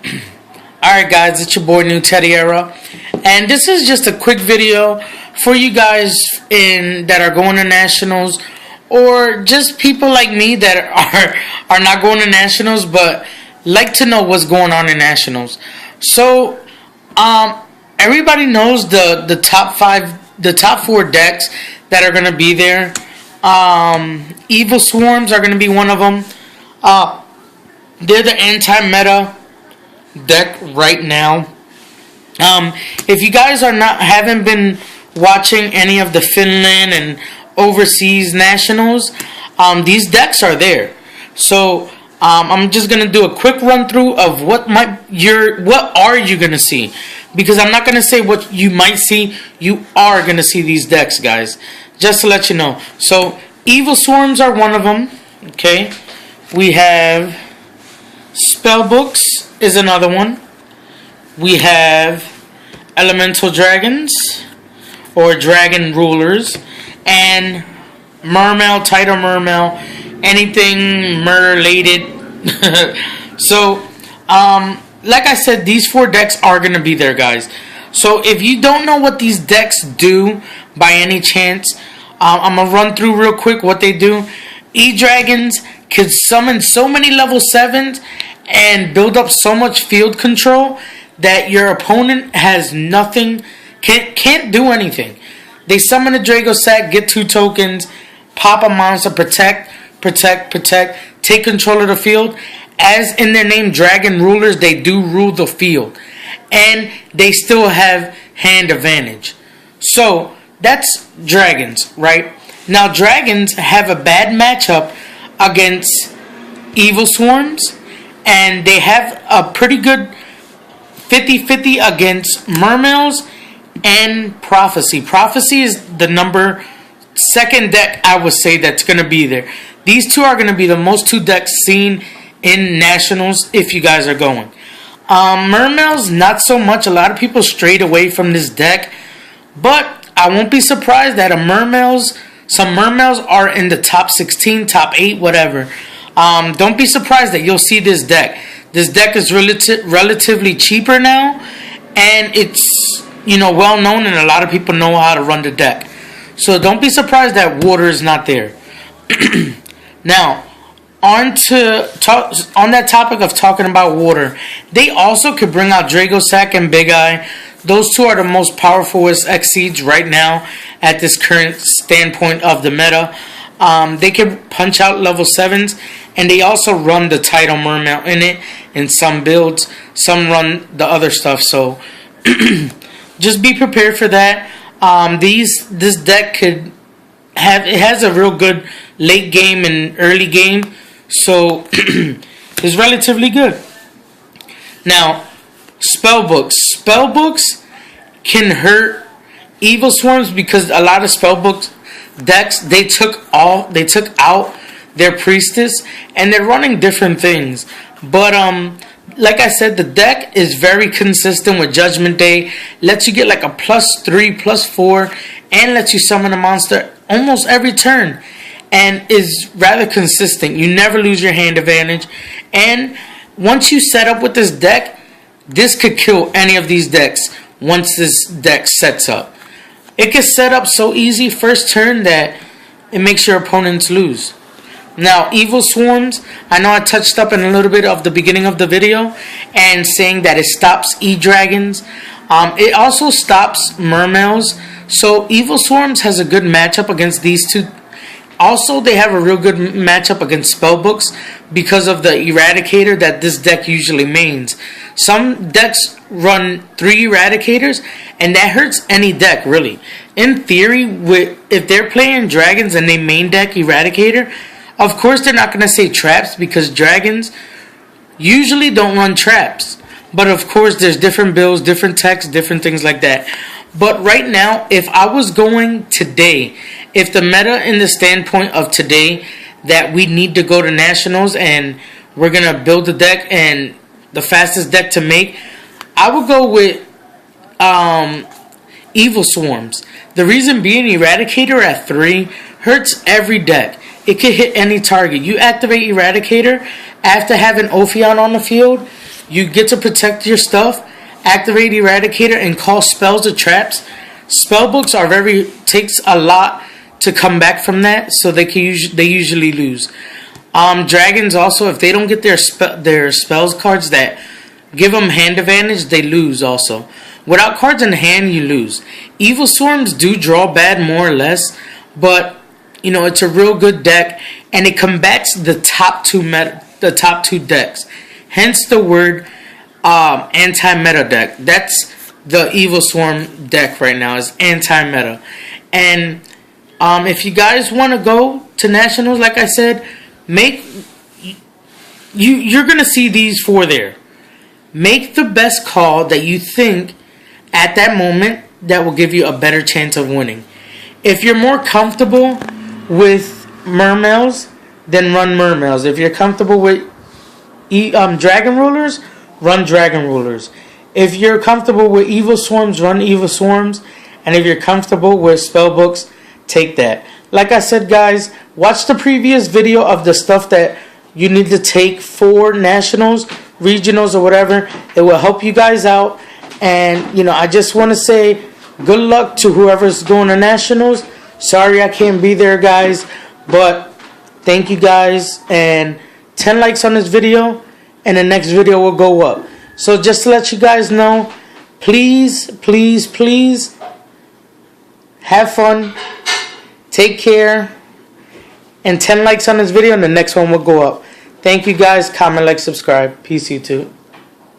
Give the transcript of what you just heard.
Alright guys, it's your boy Newteddyera, and this is just a quick video for you guys that are going to nationals, or just people like me that are not going to nationals but like to know what's going on in nationals. So everybody knows the top four decks that are going to be there. Evil Swarms are going to be one of them. They're the anti-meta deck right now. If you guys haven't been watching any of the Finland and overseas nationals, these decks are there. So I'm just gonna do a quick run through of what are you gonna see, because I'm not gonna say what you might see. You are gonna see these decks, guys, just to let you know. So Evil Swarms are one of them. Okay, we have Spellbooks is another one. We have Elemental Dragons or Dragon Rulers, and Mermail, Title Mermail, anything murder-related. So, like I said, these four decks are going to be there, guys. So, if you don't know what these decks do by any chance, I'm going to run through real quick what they do. E-Dragons can summon so many level 7s and build up so much field control that your opponent has nothing, can't do anything. They summon a Dragosack, get 2 tokens, pop a monster, protect, take control of the field. As in their name, Dragon Rulers, they do rule the field, and they still have hand advantage. So that's Dragons, right? Now Dragons have a bad matchup against Evil Swarms, and they have a pretty good 50-50 against Mermails and Prophecy. Prophecy is the second deck I would say that's going to be there. These two are going to be the most two decks seen in nationals if you guys are going. Mermails, not so much. A lot of people strayed away from this deck, but I won't be surprised that some Mermails are in the top 16, top 8, whatever. Don't be surprised that you'll see this deck. This deck is relatively cheaper now, and it's well known, and a lot of people know how to run the deck. So don't be surprised that water is not there. Now, on that topic of talking about water, they also could bring out Dragosack and Big Eye. Those two are the most powerful Exceeds right now at this current standpoint of the meta. They can punch out level 7s, and they also run the Title Mermail in it in some builds. Some run the other stuff, so just be prepared for that. This deck has a real good late game and early game, so it's relatively good. Now, Spellbooks can hurt Evil Swarms because a lot of Spellbooks decks, they took out their Priestess, and they're running different things. But like I said, the deck is very consistent with Judgment Day. Lets you get like a +3, +4, and lets you summon a monster almost every turn, and is rather consistent. You never lose your hand advantage. And once you set up with this deck, this could kill any of these decks once this deck sets up. It gets set up so easy first turn that it makes your opponents lose. Now, Evil Swarms, I know I touched up in a little bit of the beginning of the video and saying that it stops E-Dragons. It also stops Mermails. So Evil Swarms has a good matchup against these two. Also, they have a real good matchup against Spellbooks because of the Eradicator that this deck usually mains. Some decks run 3 Eradicators, and that hurts any deck, really. In theory, if they're playing Dragons and they main deck Eradicator, of course they're not going to say traps, because Dragons usually don't run traps. But of course there's different builds, different techs, different things like that. But right now, if I was going today, if the meta in the standpoint of today that we need to go to nationals and we're going to build the deck and the fastest deck to make, I would go with Evil Swarms. The reason being, Eradicator at 3 hurts every deck. It can hit any target. You activate Eradicator after having Ophion on the field, You get to protect your stuff, activate Eradicator, and call spells or traps. Spellbooks are takes a lot to come back from that, so they usually lose. Dragons also, if they don't get their spells cards that give them hand advantage, they lose also. Without cards in hand, you lose. Evil Swarms do draw bad more or less, but you know it's a real good deck, and it combats the top two decks. Hence the word anti-meta deck. That's the Evil Swarm deck right now, is anti-meta. And if you guys want to go to Nationals, like I said, you're gonna see these four there. Make the best call that you think at that moment that will give you a better chance of winning. If you're more comfortable with Mermails, then run Mermails. If you're comfortable with Dragon Rulers, run Dragon Rulers. If you're comfortable with Evil Swarms, run Evil Swarms. And if you're comfortable with Spellbooks, take that. Like I said, guys, watch the previous video of the stuff that you need to take for Nationals, Regionals, or whatever. It will help you guys out. And, you know, I just want to say good luck to whoever's going to Nationals. Sorry I can't be there, guys. But thank you, guys. And 10 likes on this video, and the next video will go up. So just to let you guys know, please, please, please, have fun. Take care. And 10 likes on this video, and the next one will go up. Thank you, guys. Comment, like, subscribe. Peace, YouTube.